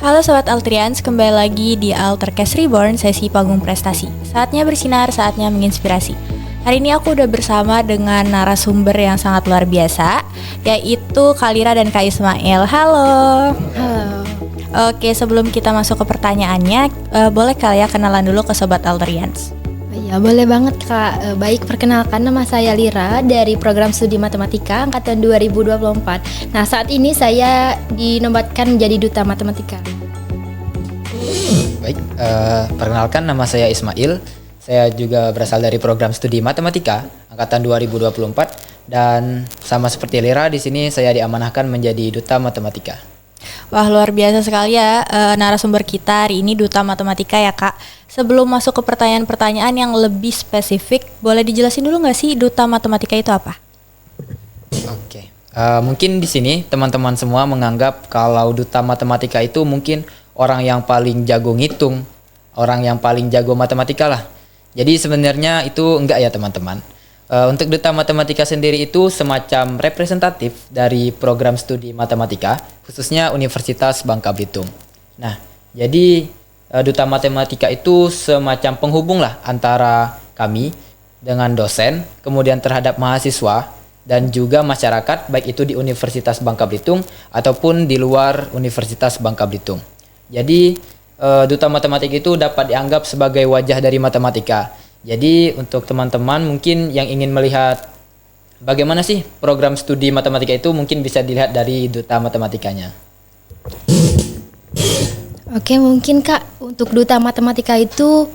Halo Sobat Altrians, kembali lagi di Altercast Reborn, sesi panggung prestasi. Saatnya bersinar, saatnya menginspirasi. Hari ini aku udah bersama dengan narasumber yang sangat luar biasa, yaitu Kalira dan Kak Ismail. Halo. Halo. Oke, sebelum kita masuk ke pertanyaannya, boleh kali ya kenalan dulu ke Sobat Altrians? Ya boleh banget Kak. Baik, perkenalkan nama saya Lira dari program studi matematika angkatan 2024. Nah, saat ini saya dinobatkan menjadi duta matematika. Baik, perkenalkan nama saya Ismail. Saya juga berasal dari program studi matematika angkatan 2024 dan sama seperti Lira di sini saya diamanahkan menjadi duta matematika. Wah, luar biasa sekali ya narasumber kita hari ini duta matematika ya Kak. Sebelum masuk ke pertanyaan-pertanyaan yang lebih spesifik, boleh dijelasin dulu nggak sih duta matematika itu apa? Oke, mungkin di sini teman-teman semua menganggap kalau duta matematika itu mungkin orang yang paling jago ngitung, orang yang paling jago matematika lah. Jadi sebenarnya itu enggak ya teman-teman. Untuk duta matematika sendiri itu semacam representatif dari program studi matematika, khususnya Universitas Bangka Belitung. Nah, jadi duta matematika itu semacam penghubung lah antara kami dengan dosen, kemudian terhadap mahasiswa dan juga masyarakat, baik itu di Universitas Bangka Belitung ataupun di luar Universitas Bangka Belitung. Jadi duta matematika itu dapat dianggap sebagai wajah dari matematika. Jadi untuk teman-teman mungkin yang ingin melihat bagaimana sih program studi matematika itu mungkin bisa dilihat dari duta matematikanya. Oke, mungkin Kak, untuk duta matematika itu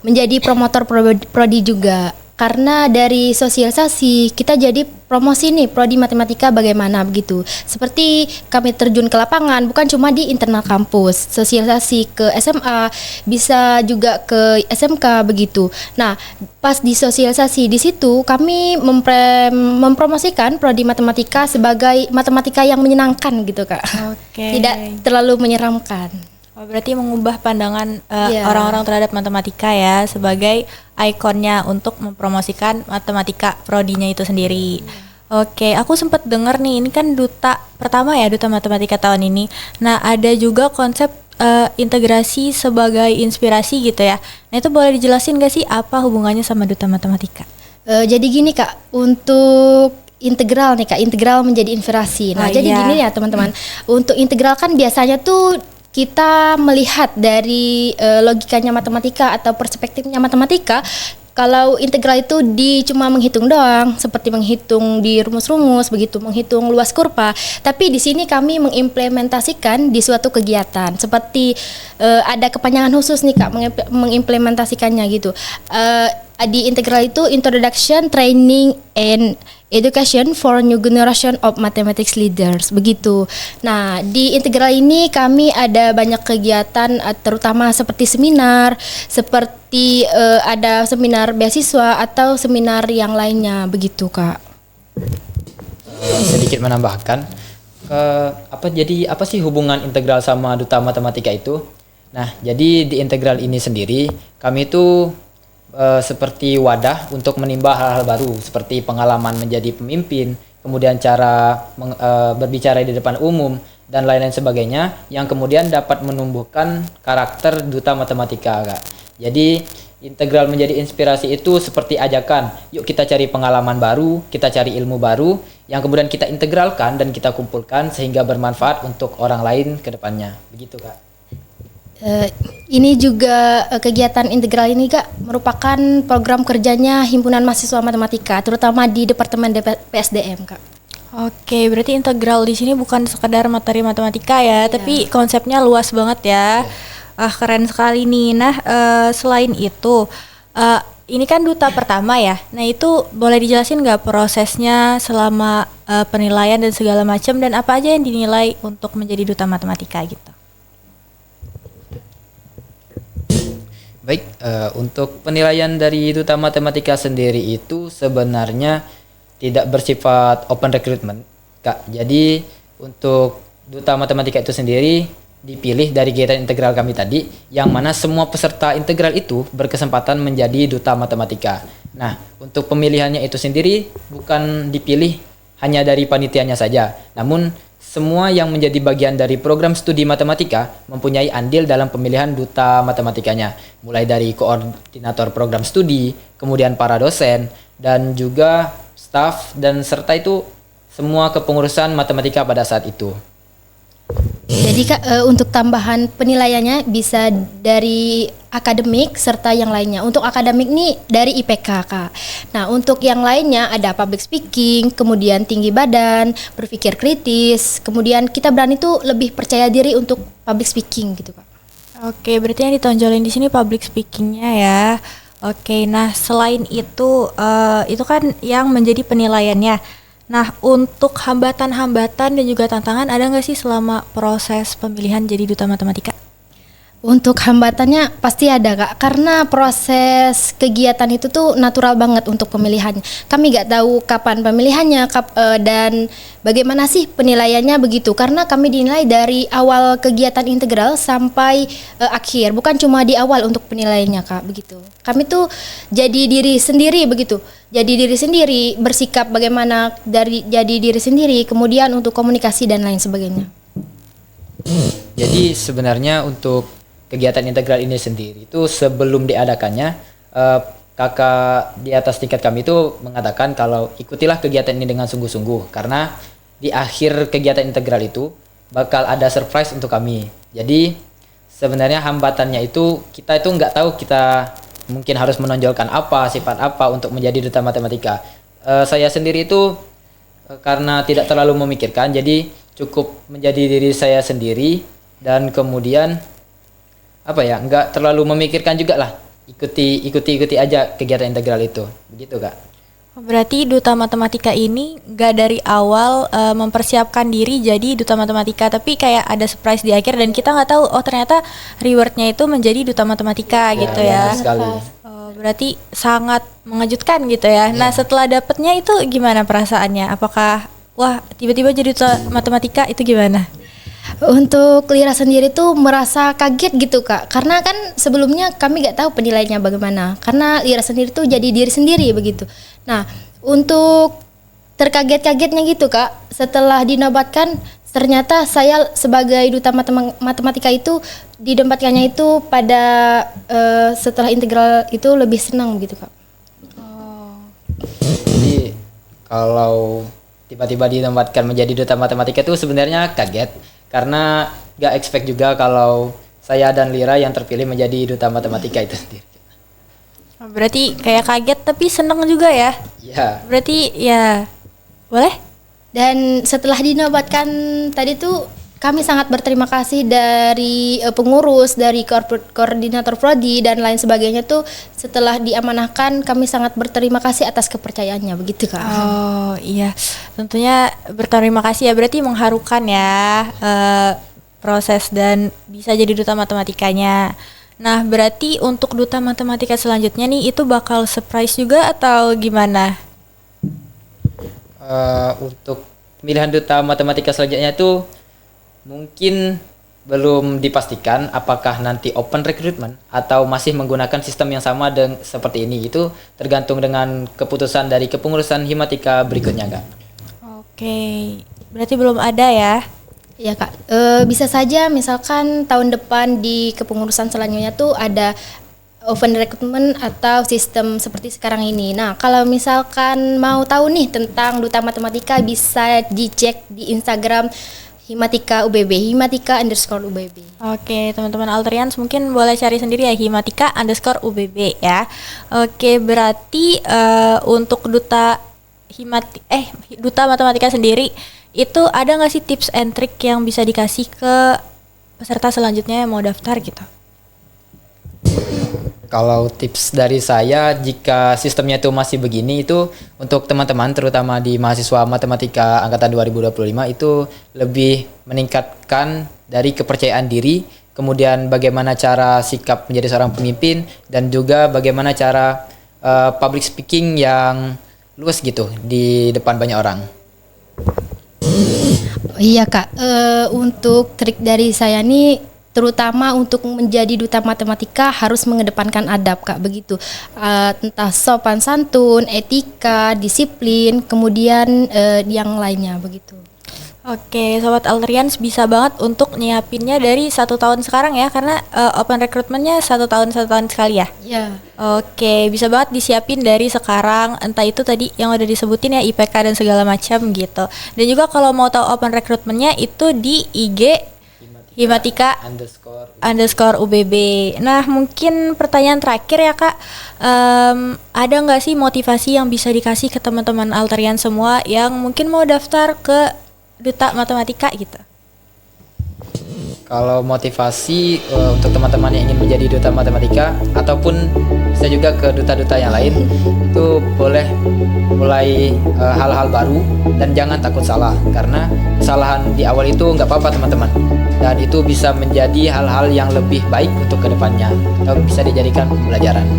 menjadi promotor prodi juga. Karena dari sosialisasi kita jadi promosi nih prodi matematika bagaimana begitu. Seperti kami terjun ke lapangan, bukan cuma di internal kampus, sosialisasi ke SMA, bisa juga ke SMK begitu. Nah, pas di sosialisasi di situ kami mempromosikan prodi matematika sebagai matematika yang menyenangkan gitu Kak. Oke. Tidak terlalu menyeramkan. Oh, berarti mengubah pandangan orang-orang terhadap matematika ya sebagai ikonnya untuk mempromosikan matematika prodinya itu sendiri. Oke, aku sempat dengar nih, ini kan duta pertama ya, duta matematika tahun ini. Nah, ada juga konsep integrasi sebagai inspirasi gitu ya. Nah, itu boleh dijelasin gak sih apa hubungannya sama duta matematika? Jadi gini Kak, untuk integral nih Kak, integral menjadi inspirasi. Nah, jadi gini ya teman-teman, untuk integral kan biasanya tuh kita melihat dari logikanya matematika atau perspektifnya matematika. Kalau integral itu cuma menghitung doang, seperti menghitung di rumus-rumus begitu, menghitung luas kurva. Tapi di sini kami mengimplementasikan di suatu kegiatan, seperti ada kepanjangan khusus nih Kak, mengimplementasikannya gitu. Di integral itu Introduction, Training, and Education for New Generation of Mathematics Leaders begitu. Nah, di integral ini kami ada banyak kegiatan, terutama seperti seminar, seperti ada seminar beasiswa atau seminar yang lainnya begitu Kak. Sedikit menambahkan, apa sih hubungan integral sama duta matematika itu? Nah, jadi di integral ini sendiri kami itu seperti wadah untuk menimba hal-hal baru seperti pengalaman menjadi pemimpin, kemudian cara berbicara di depan umum dan lain-lain sebagainya yang kemudian dapat menumbuhkan karakter duta matematika Kak. Jadi integral menjadi inspirasi itu seperti ajakan, yuk kita cari pengalaman baru, kita cari ilmu baru yang kemudian kita integralkan dan kita kumpulkan sehingga bermanfaat untuk orang lain ke depannya. Begitu Kak. Ini juga kegiatan integral ini Kak merupakan program kerjanya Himpunan Mahasiswa Matematika, terutama di Departemen PSDM Kak. Oke, berarti integral di sini bukan sekedar materi matematika ya, tapi konsepnya luas banget ya. Keren sekali nih. Nah, selain itu, ini kan duta pertama ya. Nah, itu boleh dijelasin nggak prosesnya selama penilaian dan segala macam, dan apa aja yang dinilai untuk menjadi duta matematika gitu? Baik, untuk penilaian dari duta matematika sendiri itu sebenarnya tidak bersifat open recruitment, Kak. Jadi untuk duta matematika itu sendiri dipilih dari kegiatan integral kami tadi, yang mana semua peserta integral itu berkesempatan menjadi duta matematika. Nah, untuk pemilihannya itu sendiri bukan dipilih hanya dari panitianya saja, namun semua yang menjadi bagian dari program studi matematika mempunyai andil dalam pemilihan duta matematikanya. Mulai dari koordinator program studi, kemudian para dosen, dan juga staf, dan serta itu semua kepengurusan matematika pada saat itu. Jadi Kak, untuk tambahan penilaiannya bisa dari akademik serta yang lainnya. Untuk akademik nih dari IPK Kak. Nah untuk yang lainnya ada public speaking, kemudian tinggi badan, berpikir kritis, kemudian kita berani tuh lebih percaya diri untuk public speaking gitu Kak. Oke, berarti yang ditonjolin di sini public speakingnya ya. Oke, nah selain itu kan yang menjadi penilaiannya. Nah, untuk hambatan-hambatan dan juga tantangan ada nggak sih selama proses pemilihan jadi duta matematika? Untuk hambatannya pasti ada Kak, karena proses kegiatan itu tuh natural banget untuk pemilihannya. Kami nggak tahu kapan pemilihannya dan bagaimana sih penilaiannya begitu. Karena kami dinilai dari awal kegiatan integral sampai akhir, bukan cuma di awal untuk penilaiannya Kak, begitu. Kami tuh jadi diri sendiri begitu. Jadi diri sendiri, bersikap bagaimana jadi diri sendiri, kemudian untuk komunikasi dan lain sebagainya. Jadi sebenarnya untuk kegiatan integral ini sendiri itu sebelum diadakannya kakak di atas tingkat kami itu mengatakan kalau ikutilah kegiatan ini dengan sungguh-sungguh karena di akhir kegiatan integral itu bakal ada surprise untuk kami. Jadi sebenarnya hambatannya itu kita itu nggak tahu kita mungkin harus menonjolkan apa, sifat apa untuk menjadi duta matematika. Saya sendiri itu karena tidak terlalu memikirkan jadi cukup menjadi diri saya sendiri dan kemudian nggak terlalu memikirkan juga lah, ikuti aja kegiatan integral itu, begitu Kak. Berarti duta matematika ini nggak dari awal mempersiapkan diri jadi duta matematika, tapi kayak ada surprise di akhir dan kita nggak tahu ternyata rewardnya itu menjadi duta matematika gitu ya. Sekali. Berarti sangat mengejutkan gitu ya. Nah setelah dapetnya itu gimana perasaannya? Apakah wah tiba-tiba jadi duta matematika itu gimana? Untuk Lira sendiri tuh merasa kaget gitu Kak, karena kan sebelumnya kami nggak tahu penilaiannya bagaimana, karena Lira sendiri tuh jadi diri sendiri begitu. Nah untuk terkaget-kagetnya gitu Kak, setelah dinobatkan ternyata saya sebagai duta matematika itu didapatkannya itu pada setelah integral itu lebih senang gitu Kak. Jadi kalau tiba-tiba ditempatkan menjadi duta matematika itu sebenarnya kaget karena gak expect juga kalau saya dan Lira yang terpilih menjadi duta matematika itu sendiri. Berarti kayak kaget tapi seneng juga ya? Iya. Berarti ya boleh? Dan setelah dinobatkan tadi tuh kami sangat berterima kasih dari pengurus, dari koordinator prodi dan lain sebagainya tuh setelah diamanahkan kami sangat berterima kasih atas kepercayaannya begitu Kak. Oh iya, tentunya berterima kasih ya, berarti mengharukan ya proses dan bisa jadi duta matematikanya. Nah berarti untuk duta matematika selanjutnya nih itu bakal surprise juga atau gimana? Untuk pemilihan duta matematika selanjutnya itu mungkin belum dipastikan apakah nanti open recruitment atau masih menggunakan sistem yang sama seperti ini. Itu tergantung dengan keputusan dari kepengurusan Himatika berikutnya Kak. Oke, berarti belum ada ya? Ya Kak, bisa saja misalkan tahun depan di kepengurusan selanjutnya tuh ada open recruitment atau sistem seperti sekarang ini. Nah kalau misalkan mau tahu nih tentang duta matematika bisa dicek di Instagram Himatika UBB, Himatika_UBB. Oke, teman-teman Alterians mungkin boleh cari sendiri ya, Himatika_UBB ya. Oke, berarti untuk duta matematika sendiri itu ada nggak sih tips and trick yang bisa dikasih ke peserta selanjutnya yang mau daftar gitu? Kalau tips dari saya, jika sistemnya itu masih begini, itu untuk teman-teman terutama di mahasiswa matematika angkatan 2025 itu lebih meningkatkan dari kepercayaan diri, kemudian bagaimana cara sikap menjadi seorang pemimpin, dan juga bagaimana cara public speaking yang luas gitu di depan banyak orang. Iya Kak, untuk trik dari saya nih terutama untuk menjadi duta matematika harus mengedepankan adab Kak, begitu. Entah sopan santun, etika, disiplin, kemudian yang lainnya begitu. Oke, Sobat Alterians bisa banget untuk nyiapinnya dari 1 tahun sekarang ya, karena open recruitmentnya 1 tahun sekali ya. Ya. Oke, bisa banget disiapin dari sekarang, entah itu tadi yang udah disebutin ya, IPK dan segala macam gitu. Dan juga kalau mau tahu open recruitmentnya itu di IG Himatika underscore UBB. Nah, mungkin pertanyaan terakhir ya Kak, ada nggak sih motivasi yang bisa dikasih ke teman-teman Alterian semua yang mungkin mau daftar ke Duta Matematika gitu? Kalau motivasi untuk teman-teman yang ingin menjadi duta matematika ataupun bisa juga ke duta-duta yang lain, itu boleh mulai hal-hal baru dan jangan takut salah, karena kesalahan di awal itu nggak apa-apa teman-teman, dan itu bisa menjadi hal-hal yang lebih baik untuk kedepannya atau bisa dijadikan pembelajaran.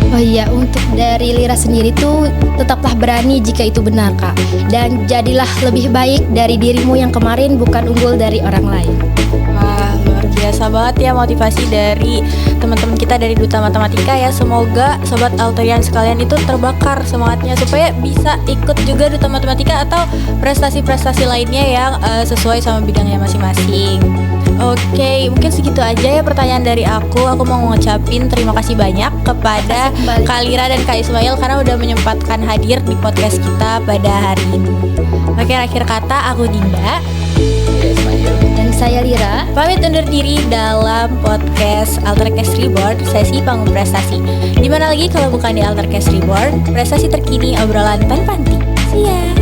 Oh iya, untuk dari Lira sendiri tuh tetaplah berani jika itu benar Kak. Dan jadilah lebih baik dari dirimu yang kemarin, bukan unggul dari orang lain. Wah, luar biasa banget ya motivasi dari teman-teman kita dari Duta Matematika ya. Semoga Sobat Alterian sekalian itu terbakar semangatnya supaya bisa ikut juga Duta Matematika atau prestasi-prestasi lainnya yang sesuai sama bidangnya masing-masing. Oke, mungkin segitu aja ya pertanyaan dari aku. Aku mau ngucapin terima kasih banyak kepada Kak Lira dan Kak Ismail karena udah menyempatkan hadir di podcast kita pada hari ini. Oke, akhir kata aku Dinda. Dan saya Lira. Pamit undur diri dalam podcast Altercast Reborn sesi panggung prestasi. Dimana lagi kalau bukan di Altercast Reborn, prestasi terkini obrolan tanpa henti. See ya.